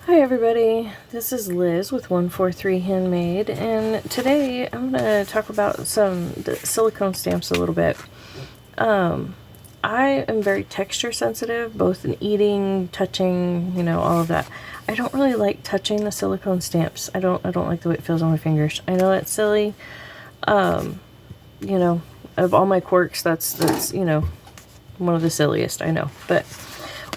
Hi everybody, this is Liz with 143 Handmade, and today I'm going to talk about some silicone stamps a little bit. I am very texture sensitive, both in eating, touching, you know, all of that. I don't really like touching the silicone stamps. I don't like the way it feels on my fingers. I know that's silly. You know, of all my quirks, that's you know, one of the silliest, I know. But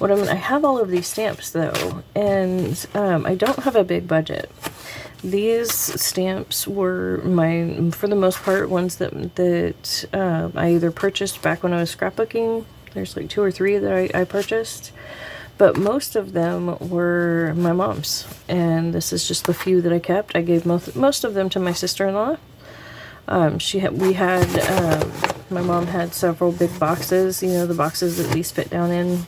I have all of these stamps though, and I don't have a big budget. These stamps were for the most part, ones that I either purchased back when I was scrapbooking. There's like 2 or 3 that I purchased, but most of them were my mom's, and this is just the few that I kept. I gave most of them to my sister-in-law. My mom had several big boxes, you know, the boxes that these fit down in.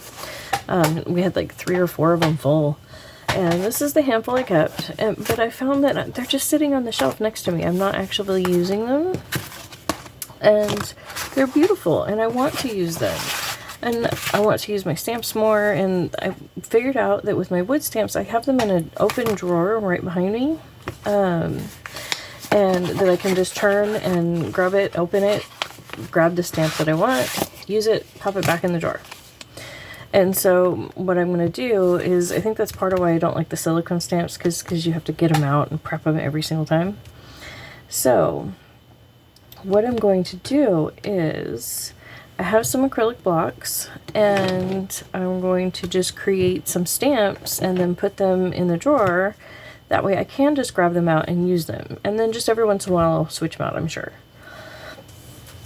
We had like 3 or 4 of them full, and this is the handful I kept, but I found that they're just sitting on the shelf next to me. I'm not actually using them, and they're beautiful, and I want to use them, and I want to use my stamps more. And I figured out that with my wood stamps, I have them in an open drawer right behind me, and that I can just turn and grab it, open it, grab the stamp that I want, use it, pop it back in the drawer. And so what I'm going to do is, I think that's part of why I don't like the silicone stamps, because you have to get them out and prep them every single time. So what I'm going to do is, I have some acrylic blocks, and I'm going to just create some stamps and then put them in the drawer. That way I can just grab them out and use them. And then just every once in a while I'll switch them out, I'm sure.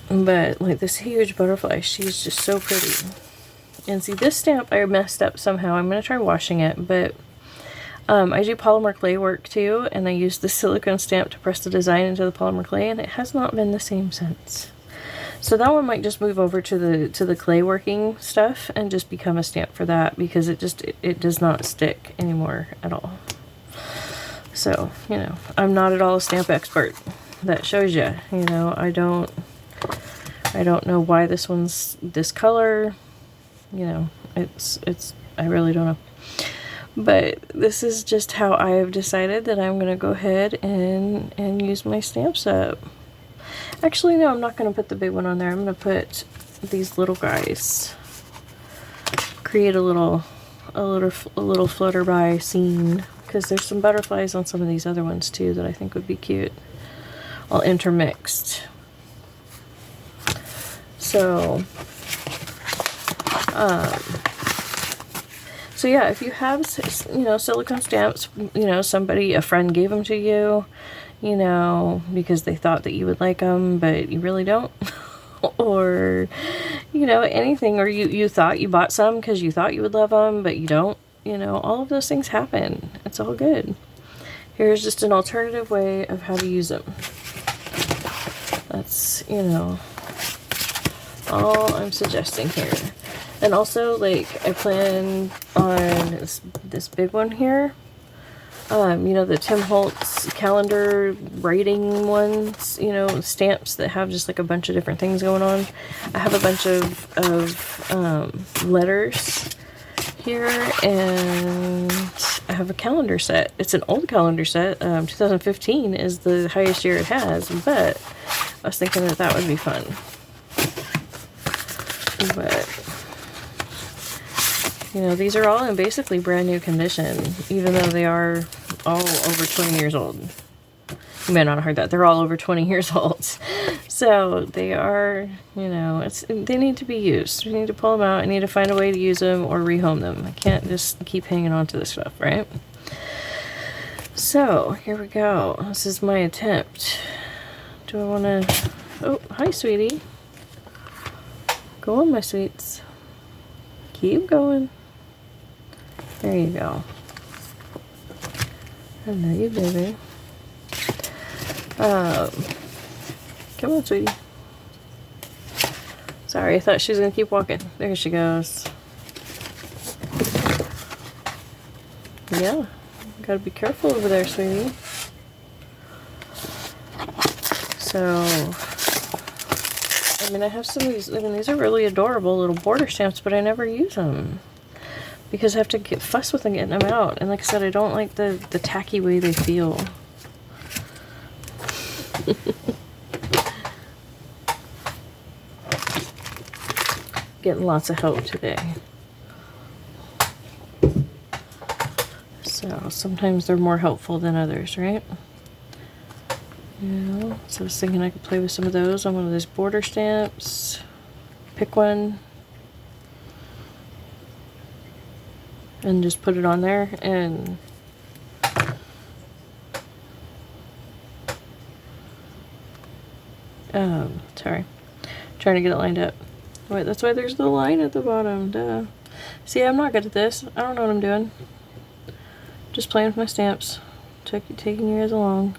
But like this huge butterfly, she's just so pretty. And see, this stamp I messed up somehow. I'm going to try washing it, but I do polymer clay work too, and I used the silicone stamp to press the design into the polymer clay, and it has not been the same since. So that one might just move over to the clay working stuff and just become a stamp for that, because it does not stick anymore at all. So, you know, I'm not at all a stamp expert. That shows you, you know, I don't know why this one's this color. You know, I really don't know. But this is just how I have decided that I'm going to go ahead and use my stamps up. Actually, no, I'm not going to put the big one on there. I'm going to put these little guys. Create a little flutter by scene, because there's some butterflies on some of these other ones too that I think would be cute, all intermixed. So yeah, if you have, you know, silicone stamps, you know, a friend gave them to you, you know, because they thought that you would like them, but you really don't, or, you know, anything, or you thought you bought some because you thought you would love them, but you don't, you know, all of those things happen. It's all good. Here's just an alternative way of how to use them. That's, you know, all I'm suggesting here. And also, like, I plan on this big one here. You know, the Tim Holtz calendar writing ones, you know, stamps that have just like a bunch of different things going on. I have a bunch of letters here, and I have a calendar set. It's an old calendar set. 2015 is the highest year it has, but I was thinking that would be fun. But, you know, these are all in basically brand new condition, even though they are all over 20 years old. You may not have heard that. They're all over 20 years old. So they are, you know, they need to be used. We need to pull them out. I need to find a way to use them or rehome them. I can't just keep hanging on to this stuff, right? So here we go. This is my attempt. Do I want to... Oh, hi, sweetie. Go on, my sweets. Keep going. There you go. I know you, baby. Come on, sweetie. Sorry, I thought she was going to keep walking. There she goes. Yeah, gotta be careful over there, sweetie. So, I mean, I have some of these. I mean, these are really adorable little border stamps, but I never use them. because I have to get fuss with them getting them out. And like I said, I don't like the tacky way they feel. Getting lots of help today. So sometimes they're more helpful than others, right? You know, so I was thinking I could play with some of those on one of those border stamps. Pick one and just put it on there and sorry, trying to get it lined up. Wait, that's why there's the line at the bottom. Duh. See, I'm not good at this. I don't know what I'm doing. Just playing with my stamps, taking you guys along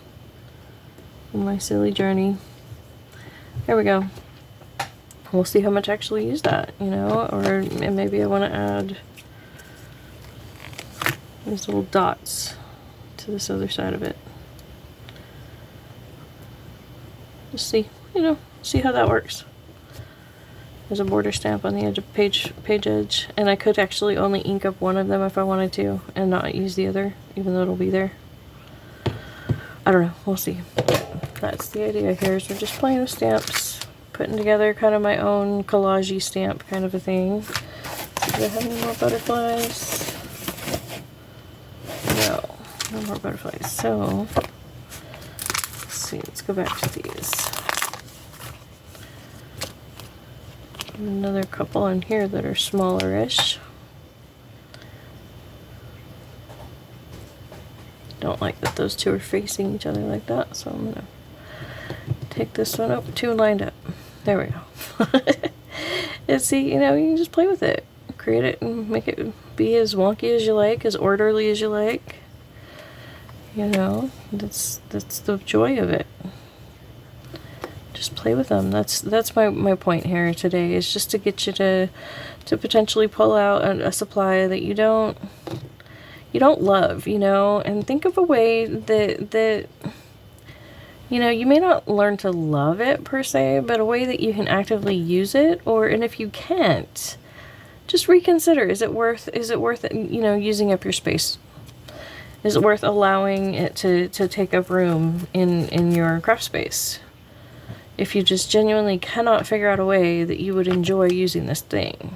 on my silly journey. There we go. We'll see how much I actually use that, you know, or maybe I want to add these little dots to this other side of it. Just see, you know, see how that works. There's a border stamp on the edge of page edge, and I could actually only ink up one of them if I wanted to and not use the other, even though it'll be there. I don't know, we'll see. That's the idea here, is we're just playing with stamps, putting together kind of my own collage-y stamp kind of a thing. Do I have any more butterflies? No more butterflies. So, let's see, let's go back to these. Another couple in here that are smaller-ish. Don't like that those two are facing each other like that, so I'm gonna take this one up, two lined up. There we go. And see, you know, you can just play with it. Create it and make it be as wonky as you like, as orderly as you like. You know, that's the joy of it. Just play with them. That's my point here today, is just to get you to potentially pull out a supply that you don't love, you know, and think of a way that you know, you may not learn to love it per se, but a way that you can actively use it, and if you can't, just reconsider. Is it worth you know, using up your space? Is it worth allowing it to take up room in your craft space? If you just genuinely cannot figure out a way that you would enjoy using this thing,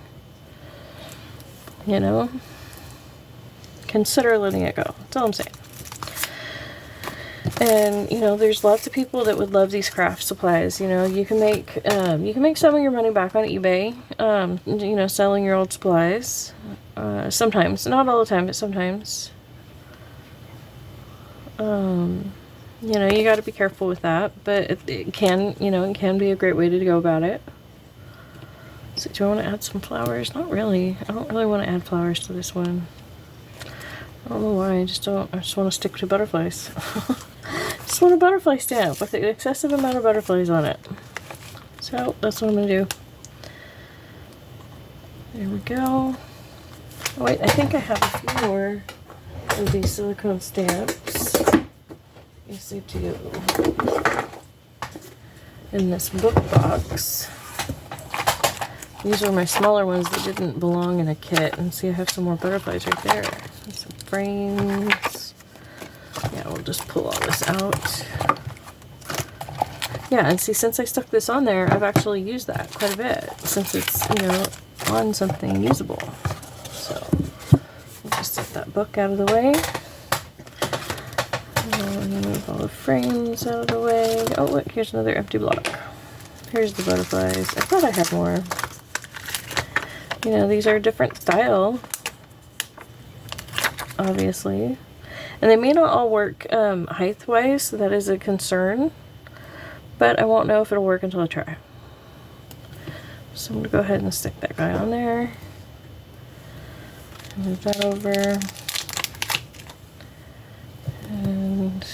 you know, consider letting it go. That's all I'm saying. And you know, there's lots of people that would love these craft supplies. You know, you can make some of your money back on eBay. You know, selling your old supplies. Sometimes, not all the time, but sometimes. You know, you got to be careful with that, but it can, you know, it can be a great way to go about it. So do I want to add some flowers? Not really. I don't really want to add flowers to this one. I don't know why. I just want to stick to butterflies. Just want a butterfly stamp with an excessive amount of butterflies on it. So that's what I'm going to do. There we go. Oh wait, I think I have a few more of these silicone stamps. Yes, I do. In this book box. These were my smaller ones that didn't belong in a kit. And see, I have some more butterflies right there. And some frames. Yeah, we'll just pull all this out. Yeah, and see, since I stuck this on there, I've actually used that quite a bit. Since it's, you know, on something usable. So, we'll just set that book out of the way. Move all the frames out of the way. Oh, look, here's another empty block. Here's the butterflies. I thought I had more. You know, these are a different style, obviously. And they may not all work height-wise, so that is a concern. But I won't know if it'll work until I try. So I'm going to go ahead and stick that guy on there. Move that over. And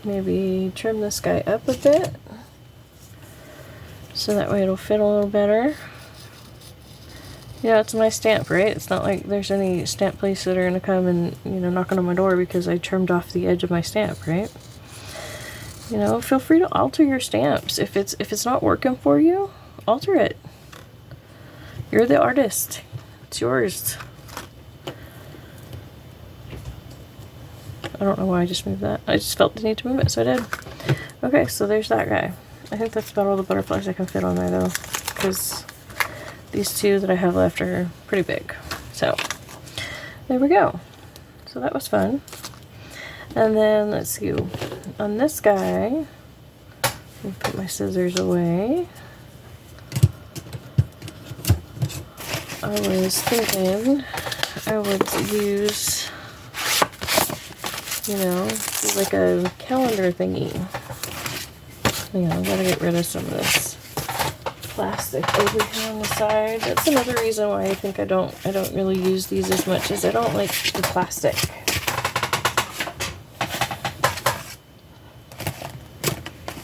maybe trim this guy up a bit, so that way it'll fit a little better. Yeah, it's my stamp, right? It's not like there's any stamp place that are gonna come and, you know, knocking on my door because I trimmed off the edge of my stamp, right? You know, feel free to alter your stamps. If it's not working for you, alter it. You're the artist. It's yours. I don't know why I just moved that. I just felt the need to move it, so I did. Okay, so there's that guy. I think that's about all the butterflies I can fit on there though, because these two that I have left are pretty big. So there we go. So that was fun. And then let's see, on this guy, let me put my scissors away. I was thinking I would use, you know, like a calendar thingy. Hang on, I gotta get rid of some of this plastic over here on the side. That's another reason why I think I don't really use these as much, is I don't like the plastic.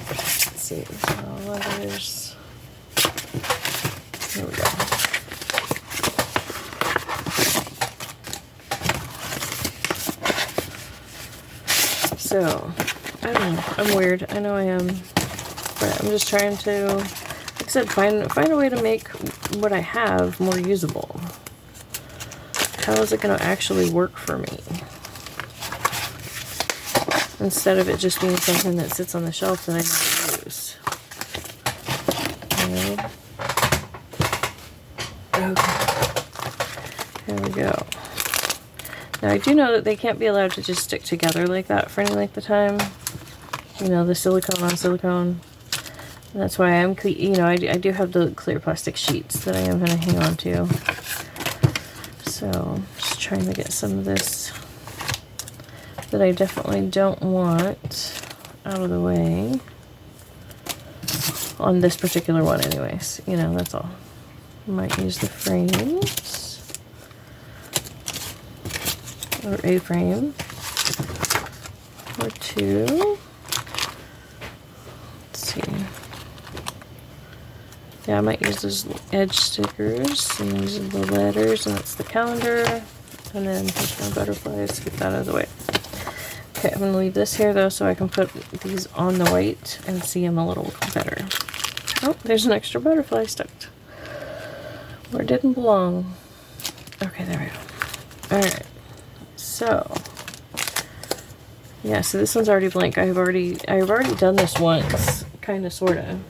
Let's see, so letters. Here we go. So, I don't know, I'm weird, I know I am, but I'm just trying to, like I said, find a way to make what I have more usable. How is it going to actually work for me? Instead of it just being something that sits on the shelf that I never use. Okay. There we go. Now I do know that they can't be allowed to just stick together like that for any length of time. You know, the silicone on silicone. And that's why I'm, you know, I do have the clear plastic sheets that I am going to hang on to. So, just trying to get some of this that I definitely don't want out of the way. On this particular one anyways. You know, that's all. I might use the frames. Or a frame. Or two. Let's see. Yeah, I might use those edge stickers, and these are the letters, and that's the calendar, and then here's my butterflies, get that out of the way. Okay, I'm going to leave this here though so I can put these on the white and see them a little better. Oh, there's an extra butterfly stuck where it didn't belong. Okay, there we go. Alright, so yeah, so this one's already blank. I've already done this once, kind of, sort of.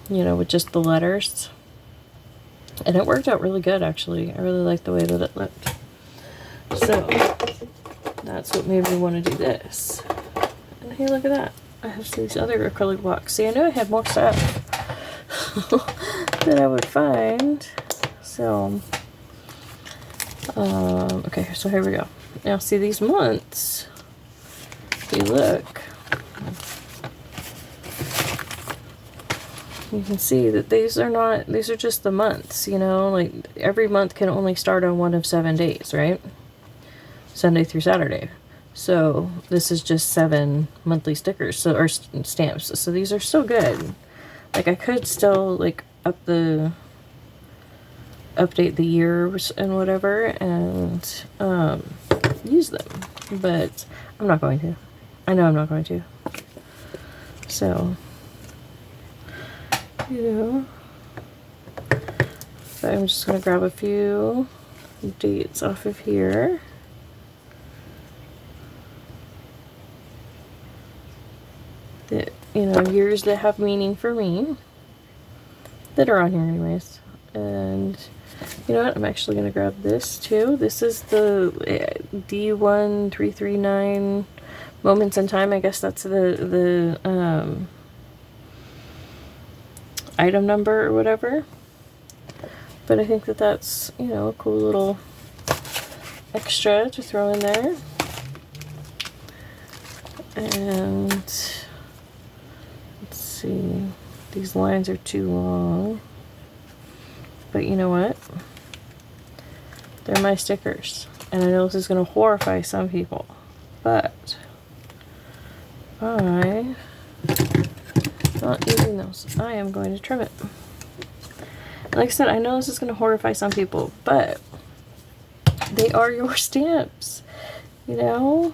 You know, with just the letters. And it worked out really good, actually. I really like the way that it looked. So, that's what made me want to do this. And hey, look at that. I have these other acrylic blocks. See, I knew I had more stuff that I would find. So, okay, so here we go. Now, see, these months, if you look, you can see that these are just the months, you know, like every month can only start on one of 7 days, right? Sunday through Saturday. So this is just 7 monthly stickers, so, or stamps. So these are so good. Like I could still like update the years and whatever and use them, but I'm not going to. I know I'm not going to. So, yeah. So I'm just going to grab a few dates off of here. That, you know, years that have meaning for me. That are on here anyways. And you know what? I'm actually going to grab this too. This is the D1339 Moments in Time. I guess that's the item number or whatever. But I think that that's, you know, a cool little extra to throw in there. And let's see, these lines are too long. But you know what? They're my stickers. And I know this is going to horrify some people. But I'm not using those. I am going to trim it. Like I said, I know this is going to horrify some people, but they are your stamps. You know?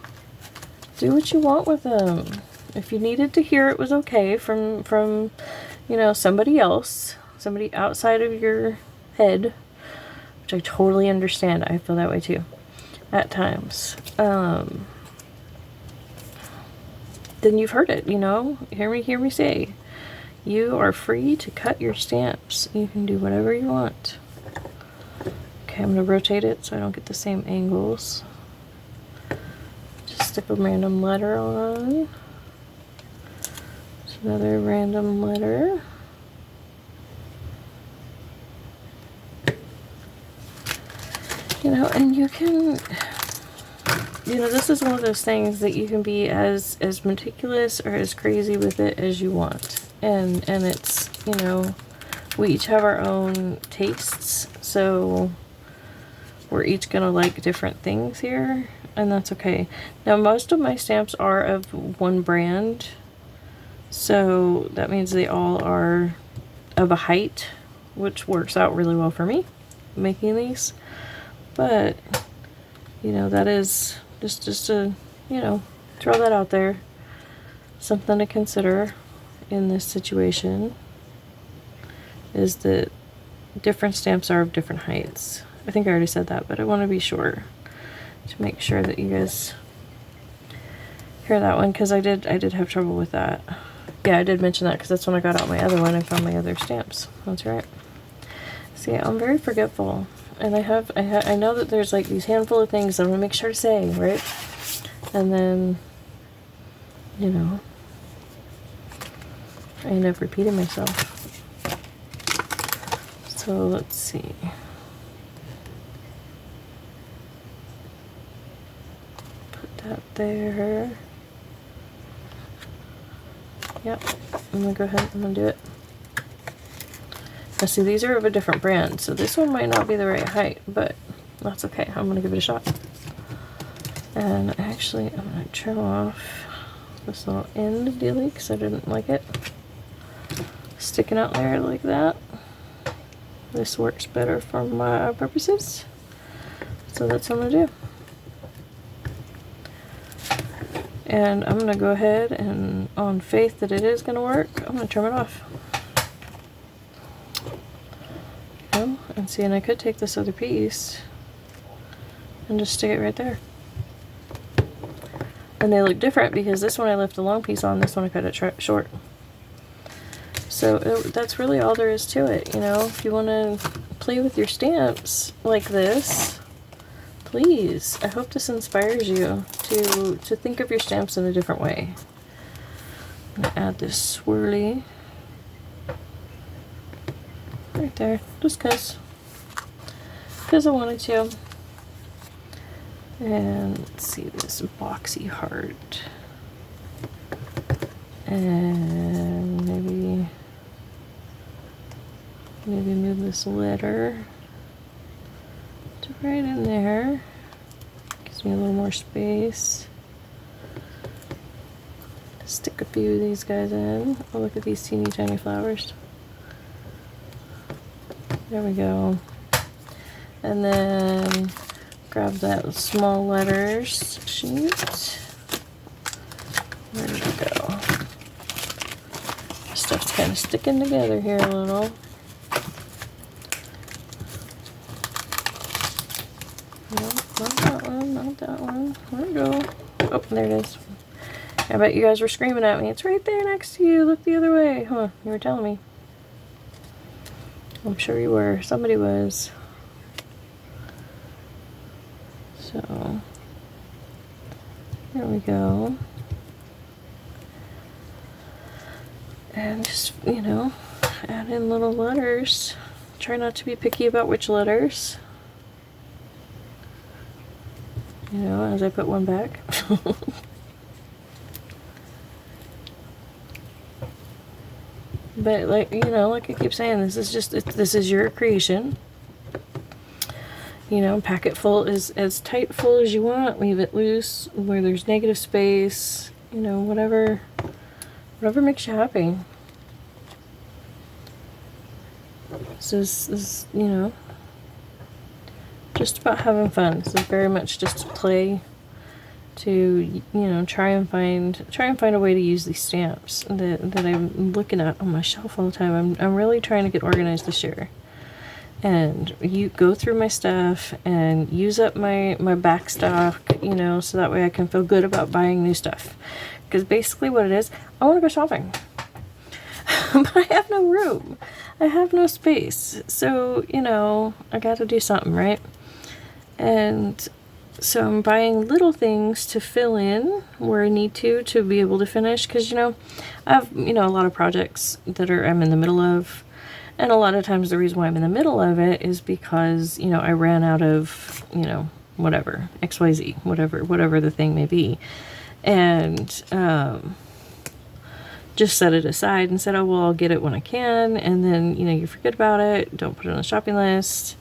Do what you want with them. If you needed to hear it was okay from you know, somebody else, somebody outside of your head, which I totally understand. I feel that way too. at times, then you've heard it, you know? Hear me say. You are free to cut your stamps. You can do whatever you want. Okay, I'm going to rotate it so I don't get the same angles. Just stick a random letter on. Just another random letter. You know, and you can, you know, this is one of those things that you can be as meticulous or as crazy with it as you want. And it's, you know, we each have our own tastes, so we're each gonna like different things here, and that's okay. Now, most of my stamps are of one brand, so that means they all are of a height, which works out really well for me making these. But, you know, that is just to, you know, throw that out there. Something to consider in this situation is that different stamps are of different heights. I think I already said that, but I want to be sure to make sure that you guys hear that one, because I did have trouble with that. Yeah, I did mention that because that's when I got out my other one. I found my other stamps. That's right. See, I'm very forgetful. And I know that there's like these handful of things I'm gonna make sure to say, right? And then, you know, I end up repeating myself. So let's see. Put that there. Yep, I'm gonna go ahead, I'm gonna do it. Now see, these are of a different brand, so this one might not be the right height, but that's okay. I'm gonna give it a shot. And actually, I'm gonna trim off this little end dealy because I didn't like it sticking out there like that. This works better for my purposes, so that's what I'm gonna do. And I'm gonna go ahead and, on faith that it is gonna work, I'm gonna trim it off. And see, and I could take this other piece and just stick it right there. And they look different because this one I left a long piece on, this one I cut it short. So that's really all there is to it, you know. If you want to play with your stamps like this, please. I hope this inspires you to think of your stamps in a different way. I'm going to add this swirly right there, just because I wanted to. And let's see, this boxy heart, and maybe move this letter to right in there. Gives me a little more space. Stick a few of these guys in. Oh, look at these teeny tiny flowers. There we go. And then grab that small letters sheet. Where did it go? This stuff's kind of sticking together here a little. No, not that one, not that one. Where'd it go? Oh, there it is. I bet you guys were screaming at me. It's right there next to you. Look the other way. Huh, you were telling me. I'm sure you were. Somebody was. So, there we go. And just, you know, add in little letters. Try not to be picky about which letters. You know, as I put one back. But, like, you know, like I keep saying, this is your creation. You know, pack it full, as tight full as you want. Leave it loose where there's negative space. You know, whatever makes you happy. This is, you know, just about having fun. This is very much just a play to, you know, try and find a way to use these stamps that I'm looking at on my shelf all the time. I'm really trying to get organized this year. and you go through my stuff and use up my back stock, you know, so that way I can feel good about buying new stuff. Because basically what it is, I want to go shopping. But I have no room. I have no space. So, you know, I got to do something, right? And so I'm buying little things to fill in where I need to be able to finish. Because, you know, I have, you know, a lot of projects that I'm in the middle of. And a lot of times the reason why I'm in the middle of it is because, you know, I ran out of, you know, whatever, XYZ, whatever the thing may be. And just set it aside and said, oh, well, I'll get it when I can. And then, you know, you forget about it. Don't put it on the shopping list.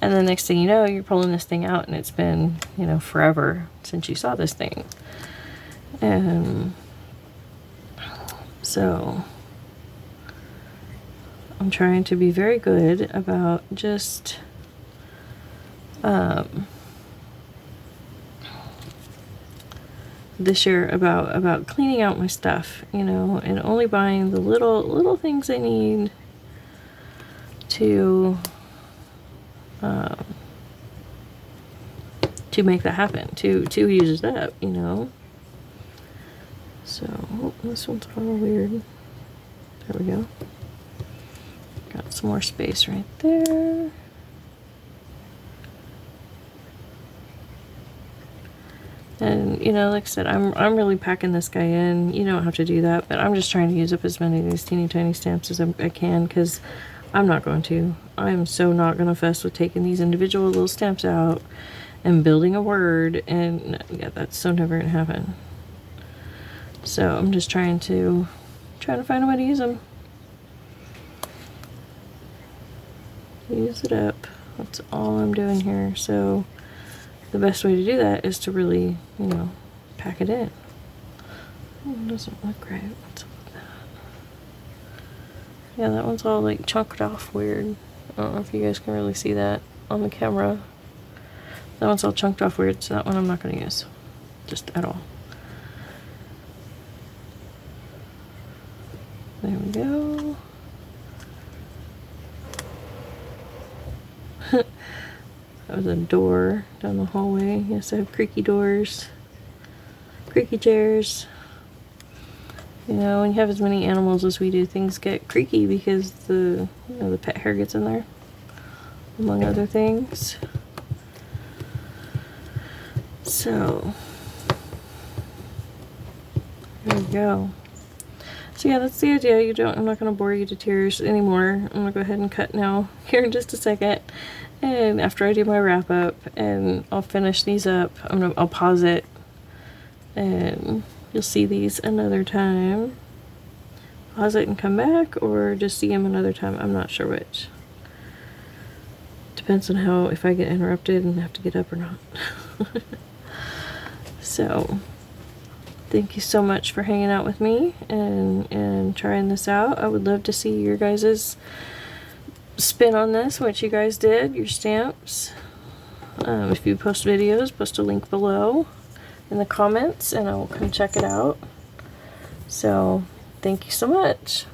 And the next thing you know, you're pulling this thing out and it's been, you know, forever since you saw this thing. And so I'm trying to be very good about just this year about cleaning out my stuff, you know, and only buying the little things I need to make that happen, to use it up, you know. So, oh, this one's all weird. There we go. Got some more space right there. And, you know, like I said, I'm really packing this guy in. You don't have to do that, but I'm just trying to use up as many of these teeny tiny stamps as I can, because I'm not going to. I'm so not going to fuss with taking these individual little stamps out and building a word, and yeah, that's so never going to happen. So I'm just trying to find a way to use them. Use it up. That's all I'm doing here. So the best way to do that is to really, you know, pack it in. Oh, it doesn't look right. What's up with that? Yeah, that one's all like chunked off weird. I don't know if you guys can really see that on the camera. That one's all chunked off weird, so that one I'm not going to use. Just at all. There we go. That was a door down the hallway. Yes, I have creaky doors, creaky chairs. You know, when you have as many animals as we do, things get creaky because the pet hair gets in there, among other things. So there we go. So yeah, that's the idea. I'm not going to bore you to tears anymore. I'm going to go ahead and cut now here in just a second. And after I do my wrap up, and I'll finish these up, I'll pause it, and you'll see these another time. Pause it and come back, or just see them another time. I'm not sure which. Depends on if I get interrupted and have to get up or not. So thank you so much for hanging out with me and trying this out. I would love to see your guys's spin on this, what you guys did, your stamps. If you post videos, post a link below in the comments and I'll come check it out. So thank you so much.